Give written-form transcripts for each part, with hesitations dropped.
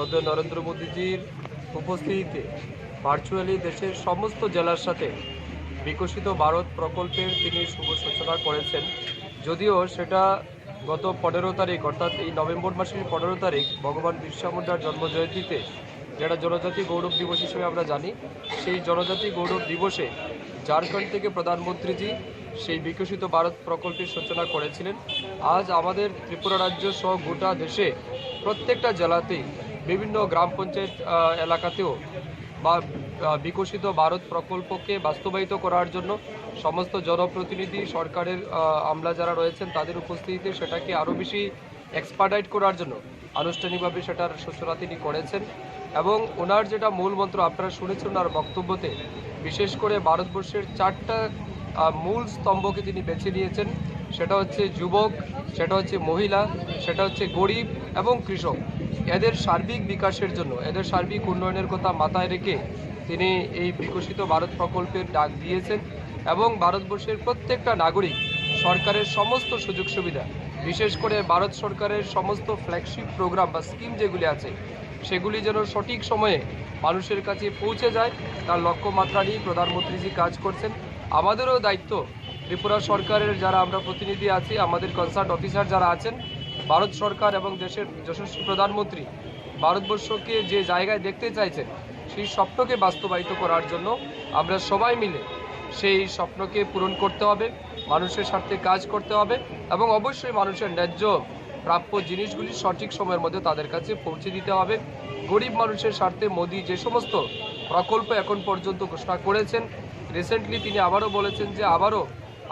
শ্রদ্ধেয় নরেন্দ্র মোদীজির উপস্থিতিতে ভার্চুয়ালি দেশের সমস্ত জেলার সাথে বিকশিত ভারত প্রকল্পের তিনি শুভ সূচনা করেছেন। যদিও সেটা গত 15 তারিখ, অর্থাৎ এই নভেম্বর মাসের 15 তারিখ ভগবান বিরসা মুন্ডার জন্মজয়ন্তীতে, যেটা জনজাতি গৌরব দিবস হিসেবে আমরা জানি, সেই জনজাতি গৌরব দিবসে ঝাড়খণ্ড থেকে প্রধানমন্ত্রীজি সেই বিকশিত ভারত প্রকল্পের সূচনা করেছিলেন। আজ আমাদের ত্রিপুরা রাজ্য সহ গোটা দেশে প্রত্যেকটা জেলাতেই বিভিন্ন গ্রাম পঞ্চায়েত এলাকাতেও বা বিকশিত ভারত প্রকল্পকে বাস্তবায়িত করার জন্য সমস্ত জনপ্রতিনিধি, সরকারের আমলা যারা রয়েছেন তাদের উপস্থিতিতে সেটাকে আরও বেশি এক্সপার্টাইট করার জন্য আনুষ্ঠানিকভাবে সেটার সূচনা তিনি করেছেন। এবং ওনার যেটা মূল মন্ত্র আপনারা শুনেছেন ওনার বক্তব্যতে, বিশেষ করে ভারতবর্ষের 4টা মূল স্তম্ভকে তিনি বেছে নিয়েছেন। সেটা হচ্ছে যুবক, সেটা হচ্ছে মহিলা, সেটা হচ্ছে গরিব এবং কৃষক। এদের সার্বিক বিকাশের জন্য, এদের সার্বিক উন্নয়নের কথা মাথায় রেখে তিনি এই বিকশিত ভারত প্রকল্পের ডাক দিয়েছেন। এবং ভারতবর্ষের প্রত্যেকটা নাগরিক সরকারের সমস্ত সুযোগ সুবিধা, বিশেষ করে ভারত সরকারের সমস্ত ফ্ল্যাগশিপ প্রোগ্রাম বা স্কিম যেগুলি আছে সেগুলি যেন সঠিক সময়ে মানুষের কাছে পৌঁছে যায়, তার লক্ষ্যমাত্রা নিয়ে প্রধানমন্ত্রীজি কাজ করছেন। আমাদেরও দায়িত্ব, ত্রিপুরা সরকারের যারা আমরা প্রতিনিধি আছি, আমাদের কনসার্ট অফিসার যারা আছেন, ভারত সরকার এবং দেশের যশস্বী প্রধানমন্ত্রী ভারতবর্ষকে যে জায়গায় দেখতে চাইছেন সেই স্বপ্নকে বাস্তবায়িত করার জন্য আমরা সবাই মিলে সেই স্বপ্নকে পূরণ করতে হবে, মানুষের স্বার্থে কাজ করতে হবে এবং অবশ্যই মানুষের ন্যায্য প্রাপ্য জিনিসগুলি সঠিক সময়ের মধ্যে তাদের কাছে পৌঁছে দিতে হবে। গরিব মানুষের স্বার্থে মোদি যে সমস্ত প্রকল্প এখন পর্যন্ত ঘোষণা করেছেন, রিসেন্টলি তিনি আবারও বলেছেন যে আবারও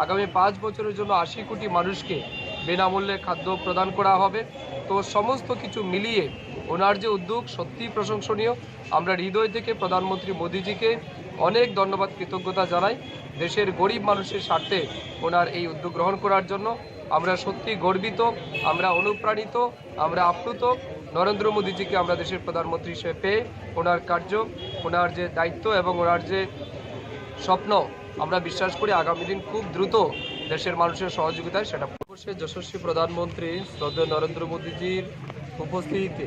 আগামী 5 বছরের জন্য 80 কোটি মানুষকে বিনামূল্যে খাদ্য প্রদান করা হবে। তো সমস্ত কিছু মিলিয়ে ওনার যে উদ্যোগ সত্যিই প্রশংসনীয়। আমরা হৃদয় থেকে প্রধানমন্ত্রী মোদিজিকে অনেক ধন্যবাদ, কৃতজ্ঞতা জানাই দেশের গরিব মানুষের স্বার্থে ওনার এই উদ্যোগ গ্রহণ করার জন্য। আমরা সত্যি গর্বিত, আমরা অনুপ্রাণিত, আমরা আপ্লুত। নরেন্দ্র মোদিজিকে আমরা দেশের প্রধানমন্ত্রী হিসেবে পেয়ে ওনার কার্য, ওনার যে দায়িত্ব এবং ওনার যে স্বপ্ন, আমরা বিশ্বাস করি আগামী দিন খুব দ্রুত দেশের মানুষের সহযোগিতায় সেটা। অবশ্যই যশস্বী প্রধানমন্ত্রী শ্রদ্ধেয় নরেন্দ্র মোদিজির উপস্থিতিতে